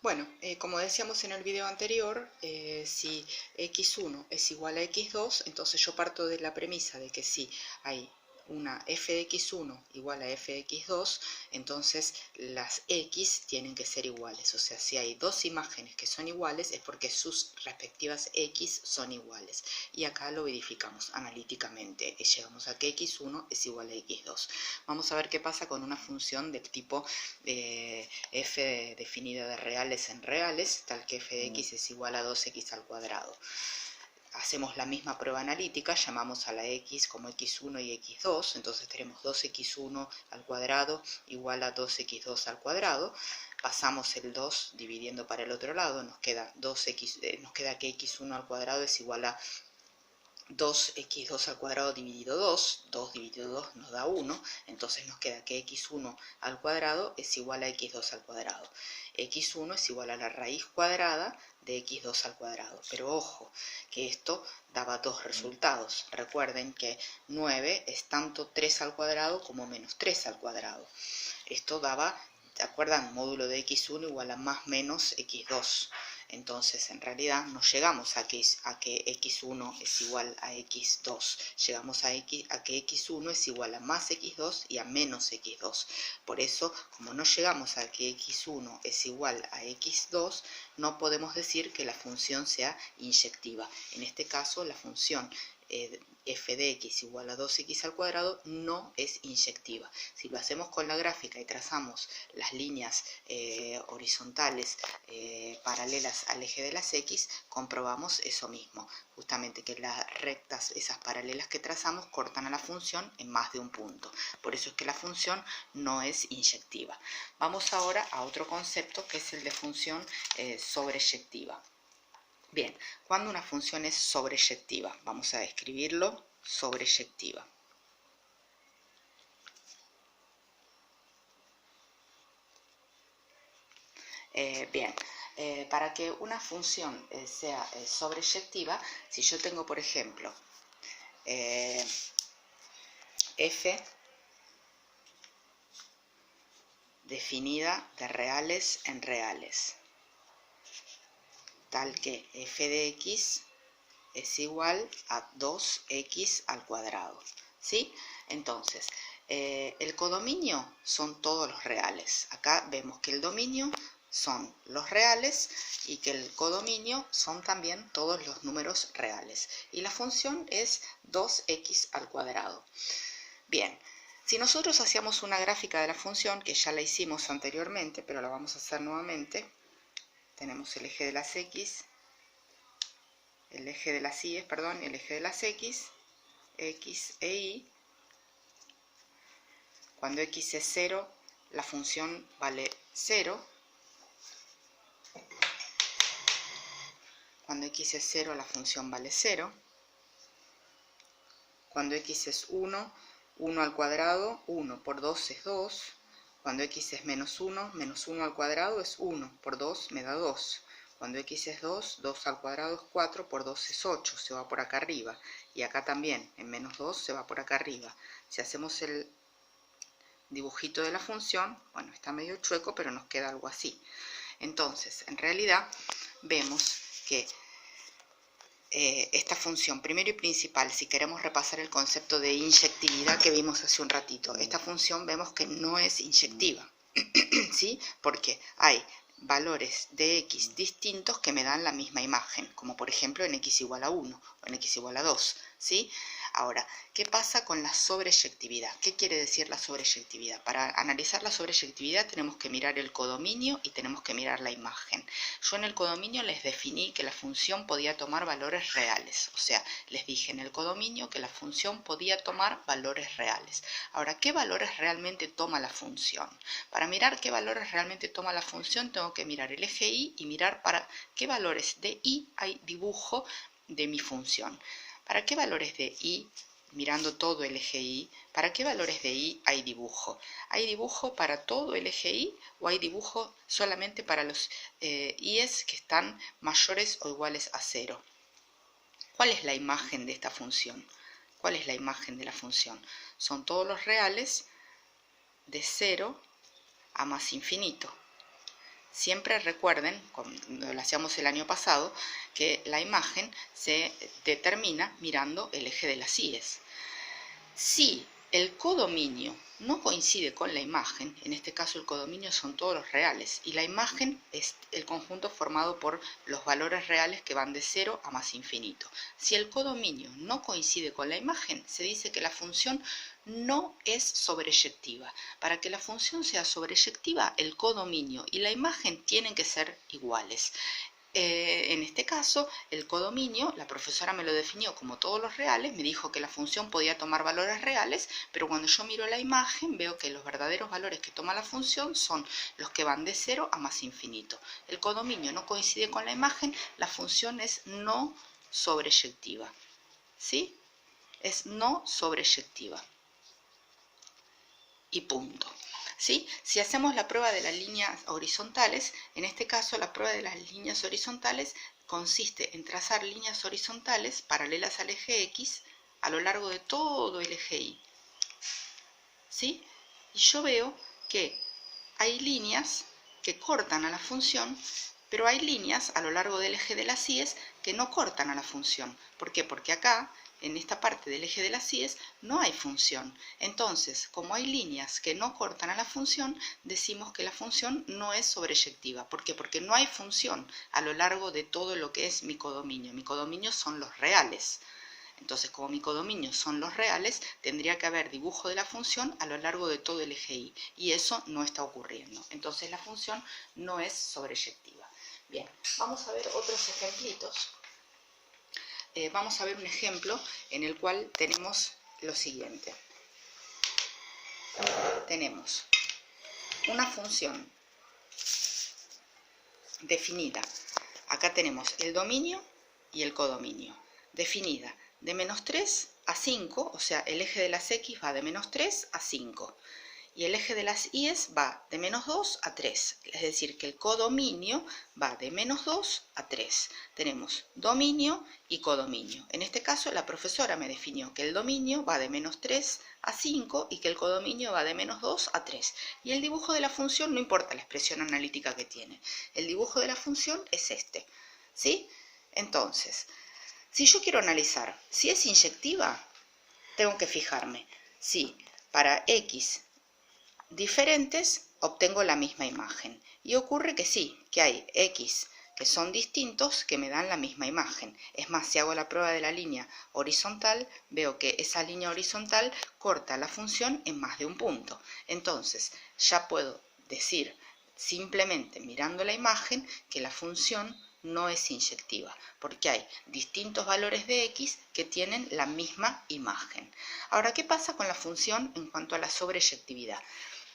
Bueno, como decíamos en el video anterior, si x1 es igual a x2, entonces yo parto de la premisa de que si hay una f de x1 igual a f de x2, entonces las x tienen que ser iguales. O sea, si hay dos imágenes que son iguales es porque sus respectivas x son iguales. Y acá lo verificamos analíticamente. Llegamos a que x1 es igual a x2. Vamos a ver qué pasa con una función del tipo f definida de reales en reales, tal que f de x es igual a 2x al cuadrado. Hacemos la misma prueba analítica, llamamos a la x como x1 y x2, entonces tenemos 2x1 al cuadrado igual a 2x2 al cuadrado. Pasamos el 2 dividiendo para el otro lado, nos queda que x1 al cuadrado es igual a 2x2 al cuadrado dividido 2, 2 dividido 2 nos da 1, entonces nos queda que x1 al cuadrado es igual a x2 al cuadrado. x1 es igual a la raíz cuadrada de x2 al cuadrado, pero ojo, que esto daba dos resultados. Recuerden que 9 es tanto 3 al cuadrado como menos 3 al cuadrado. Esto daba, ¿se acuerdan? Módulo de x1 igual a más menos x2. Entonces, en realidad, no llegamos a que x1 es igual a x2. Llegamos a que x1 es igual a más x2 y a menos x2. Por eso, como no llegamos a que x1 es igual a x2, no podemos decir que la función sea inyectiva. En este caso, la función f de x igual a 2x al cuadrado no es inyectiva. Si lo hacemos con la gráfica y trazamos las líneas horizontales paralelas al eje de las x, comprobamos eso mismo, justamente que las rectas, esas paralelas que trazamos, cortan a la función en más de un punto. Por eso es que la función no es inyectiva. Vamos ahora a otro concepto que es el de función sobreyectiva. Bien, cuando una función es sobreyectiva, vamos a escribirlo, sobreyectiva. Bien, para que una función sea sobreyectiva, si yo tengo, por ejemplo, f definida de reales en reales, tal que f de x es igual a 2x al cuadrado, ¿sí? Entonces, el codominio son todos los reales. Acá vemos que el dominio son los reales y que el codominio son también todos los números reales. Y la función es 2x al cuadrado. Bien, si nosotros hacíamos una gráfica de la función, que ya la hicimos anteriormente, pero la vamos a hacer nuevamente, tenemos el eje de las x, el eje de las y, perdón, el eje de las x e y. Cuando x es 0, la función vale 0. Cuando x es 0, la función vale 0. Cuando x es 1, 1 al cuadrado, 1 por 2 es 2. Cuando x es menos 1 al cuadrado es 1 por 2 me da 2. Cuando x es 2, 2 al cuadrado es 4, por 2 es 8, se va por acá arriba. Y acá también, en menos 2 se va por acá arriba. Si hacemos el dibujito de la función, bueno, está medio chueco, pero nos queda algo así. Entonces, en realidad, vemos que esta función, primero y principal, si queremos repasar el concepto de inyectividad que vimos hace un ratito, esta función vemos que no es inyectiva, ¿sí? Porque hay valores de x distintos que me dan la misma imagen, como por ejemplo en x igual a 1 o en x igual a 2, ¿sí? Ahora, ¿qué pasa con la sobreyectividad? ¿Qué quiere decir la sobreyectividad? Para analizar la sobreyectividad tenemos que mirar el codominio y tenemos que mirar la imagen. Yo en el codominio les definí que la función podía tomar valores reales, o sea, les dije en el codominio que la función podía tomar valores reales. Ahora, ¿qué valores realmente toma la función? Para mirar qué valores realmente toma la función tengo que mirar el eje y mirar para qué valores de y hay dibujo de mi función. ¿Para qué valores de y, mirando todo el eje y, para qué valores de y hay dibujo? ¿Hay dibujo para todo el eje y o hay dibujo solamente para los i's que están mayores o iguales a 0? ¿Cuál es la imagen de esta función? ¿Cuál es la imagen de la función? Son todos los reales de 0 a más infinito. siempre recuerden, cuando lo hacíamos el año pasado, que la imagen se determina mirando el eje de las íes. Si el codominio no coincide con la imagen, en este caso el codominio son todos los reales y la imagen es el conjunto formado por los valores reales que van de 0 a más infinito. Si el codominio no coincide con la imagen, se dice que la función no es sobreyectiva. Para que la función sea sobreyectiva, el codominio y la imagen tienen que ser iguales. En este caso, el codominio, la profesora me lo definió como todos los reales, me dijo que la función podía tomar valores reales, pero cuando yo miro la imagen veo que los verdaderos valores que toma la función son los que van de 0 a más infinito. El codominio no coincide con la imagen, la función es no sobreyectiva. ¿Sí? Es no sobreyectiva. Y punto. ¿Sí? Si hacemos la prueba de las líneas horizontales, en este caso la prueba de las líneas horizontales consiste en trazar líneas horizontales paralelas al eje X a lo largo de todo el eje Y. ¿Sí? Y yo veo que hay líneas que cortan a la función, pero hay líneas a lo largo del eje de las íes que no cortan a la función. ¿Por qué? Porque acá, en esta parte del eje de las íes, no hay función. Entonces, como hay líneas que no cortan a la función, decimos que la función no es sobreyectiva. ¿Por qué? Porque no hay función a lo largo de todo lo que es mi codominio. Mi codominio son los reales. Entonces, como mi codominio son los reales, tendría que haber dibujo de la función a lo largo de todo el eje Y. Y eso no está ocurriendo. Entonces, la función no es sobreyectiva. Bien, vamos a ver otros ejemplitos. Vamos a ver un ejemplo en el cual tenemos lo siguiente. Tenemos una función definida. Acá tenemos el dominio y el codominio. Definida de menos 3 a 5, o sea, el eje de las X va de menos 3 a 5. Y el eje de las íes va de menos 2 a 3, es decir, que el codominio va de menos 2 a 3. Tenemos dominio y codominio. En este caso, la profesora me definió que el dominio va de menos 3 a 5 y que el codominio va de menos 2 a 3. Y el dibujo de la función no importa la expresión analítica que tiene. El dibujo de la función es este, ¿sí? Entonces, si yo quiero analizar si es inyectiva, tengo que fijarme si para X diferentes obtengo la misma imagen. Y ocurre que sí, que hay X que son distintos que me dan la misma imagen. Es más, si hago la prueba de la línea horizontal, veo que esa línea horizontal corta la función en más de un punto. Entonces, ya puedo decir simplemente mirando la imagen que la función no es inyectiva, porque hay distintos valores de X que tienen la misma imagen. Ahora, ¿qué pasa con la función en cuanto a la sobreyectividad?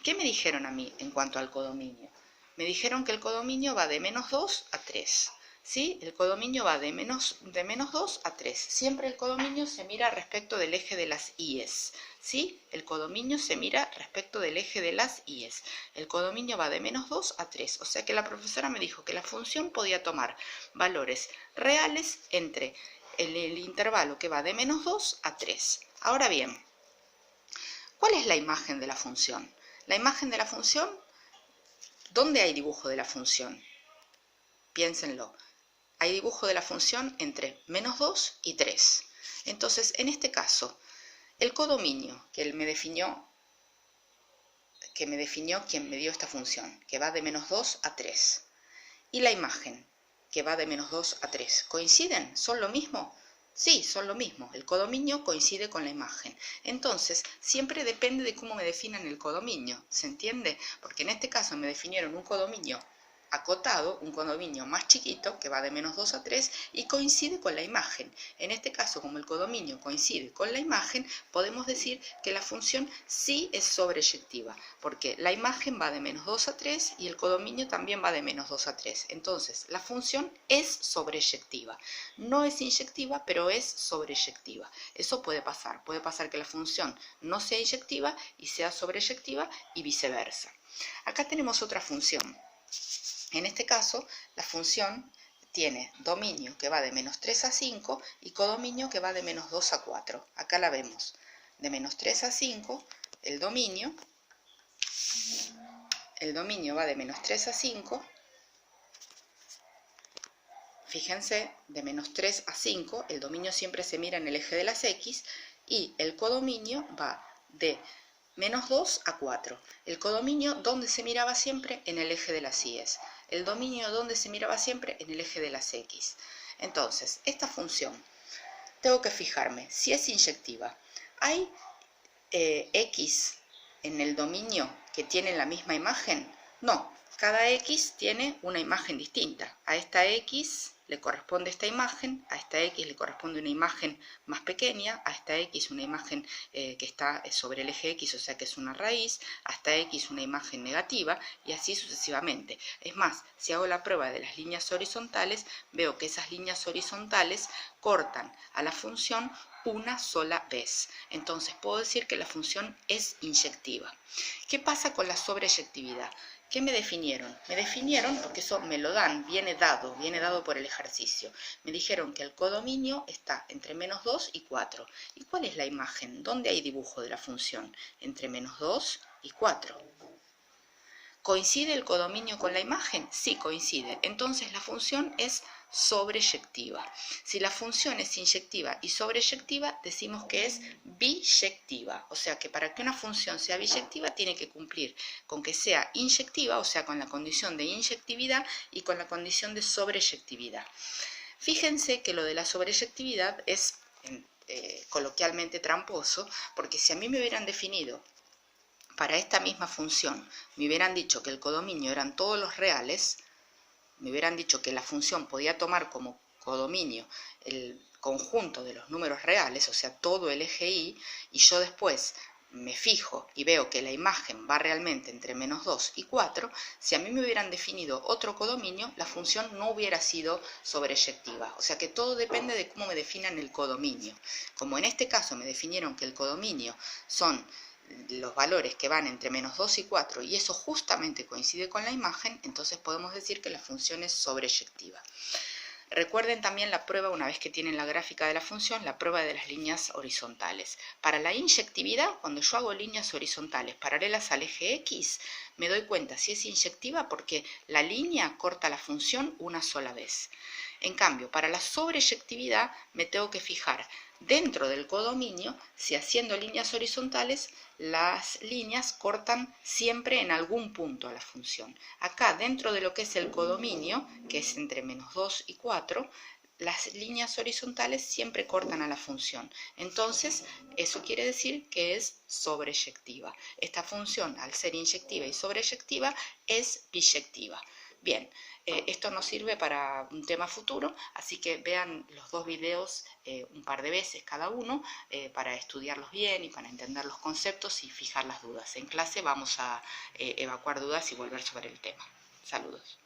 ¿Qué me dijeron a mí en cuanto al codominio? Me dijeron que el codominio va de menos 2 a 3. ¿Sí? El codominio va de menos 2 a 3. Siempre el codominio se mira respecto del eje de las íes. ¿Sí? El codominio se mira respecto del eje de las íes. El codominio va de menos 2 a 3. O sea que la profesora me dijo que la función podía tomar valores reales entre el intervalo que va de menos 2 a 3. Ahora bien, ¿cuál es la imagen de la función? La imagen de la función, ¿dónde hay dibujo de la función? Piénsenlo. Hay dibujo de la función entre menos 2 y 3. Entonces, en este caso, el codominio que me definió quien me dio esta función, que va de menos 2 a 3, y la imagen, que va de menos 2 a 3, ¿coinciden? ¿Son lo mismo? Sí, son lo mismo. El codominio coincide con la imagen. Entonces, siempre depende de cómo me definan el codominio. ¿Se entiende? Porque en este caso me definieron un codominio acotado, un codominio más chiquito, que va de menos 2 a 3, y coincide con la imagen. En este caso, como el codominio coincide con la imagen, podemos decir que la función sí es sobreyectiva, porque la imagen va de menos 2 a 3 y el codominio también va de menos 2 a 3. Entonces, la función es sobreyectiva. No es inyectiva, pero es sobreyectiva. Eso puede pasar. Puede pasar que la función no sea inyectiva y sea sobreyectiva y viceversa. Acá tenemos otra función. En este caso, la función tiene dominio que va de menos 3 a 5 y codominio que va de menos 2 a 4. Acá la vemos. De menos 3 a 5, el dominio va de menos 3 a 5 Fíjense, de menos 3 a 5, el dominio siempre se mira en el eje de las X y el codominio va de menos 2 a 4. El codominio, ¿dónde se miraba siempre? En el eje de las Y's. El dominio, ¿dónde se miraba siempre? En el eje de las X. Entonces, esta función, tengo que fijarme si es inyectiva. ¿Hay X en el dominio que tienen la misma imagen? No, cada X tiene una imagen distinta. A esta X le corresponde esta imagen, a esta X le corresponde una imagen más pequeña, a esta X una imagen que está sobre el eje X, o sea que es una raíz, a esta X una imagen negativa y así sucesivamente. Es más, si hago la prueba de las líneas horizontales, veo que esas líneas horizontales cortan a la función una sola vez. Entonces puedo decir que la función es inyectiva. ¿Qué pasa con la sobreyectividad? ¿Qué me definieron? Me definieron, porque eso me lo dan, viene dado por el ejercicio. Me dijeron que el codominio está entre menos 2 y 4. ¿Y cuál es la imagen? ¿Dónde hay dibujo de la función? Entre menos 2 y 4. ¿Coincide el codominio con la imagen? Sí, coincide. Entonces la función es sobreyectiva. Si la función es inyectiva y sobreyectiva, decimos que es biyectiva. O sea que para que una función sea biyectiva tiene que cumplir con que sea inyectiva, o sea con la condición de inyectividad y con la condición de sobreyectividad. Fíjense que lo de la sobreyectividad es coloquialmente tramposo, porque si a mí me hubieran definido para esta misma función, me hubieran dicho que el codominio eran todos los reales, me hubieran dicho que la función podía tomar como codominio el conjunto de los números reales, o sea, todo el eje Y, y yo después me fijo y veo que la imagen va realmente entre menos 2 y 4, si a mí me hubieran definido otro codominio, la función no hubiera sido sobreyectiva. O sea que todo depende de cómo me definan el codominio. Como en este caso me definieron que el codominio son los valores que van entre menos 2 y 4 y eso justamente coincide con la imagen, entonces podemos decir que la función es sobreyectiva. Recuerden también la prueba, una vez que tienen la gráfica de la función, la prueba de las líneas horizontales. Para la inyectividad, cuando yo hago líneas horizontales paralelas al eje X, me doy cuenta si es inyectiva porque la línea corta la función una sola vez. En cambio, para la sobreyectividad me tengo que fijar dentro del codominio si haciendo líneas horizontales las líneas cortan siempre en algún punto a la función. Acá dentro de lo que es el codominio, que es entre menos 2 y 4, las líneas horizontales siempre cortan a la función. Entonces, eso quiere decir que es sobreyectiva. Esta función, al ser inyectiva y sobreyectiva, es biyectiva. Bien, esto nos sirve para un tema futuro, así que vean los dos videos un par de veces cada uno para estudiarlos bien y para entender los conceptos y fijar las dudas. En clase vamos a evacuar dudas y volver sobre el tema. Saludos.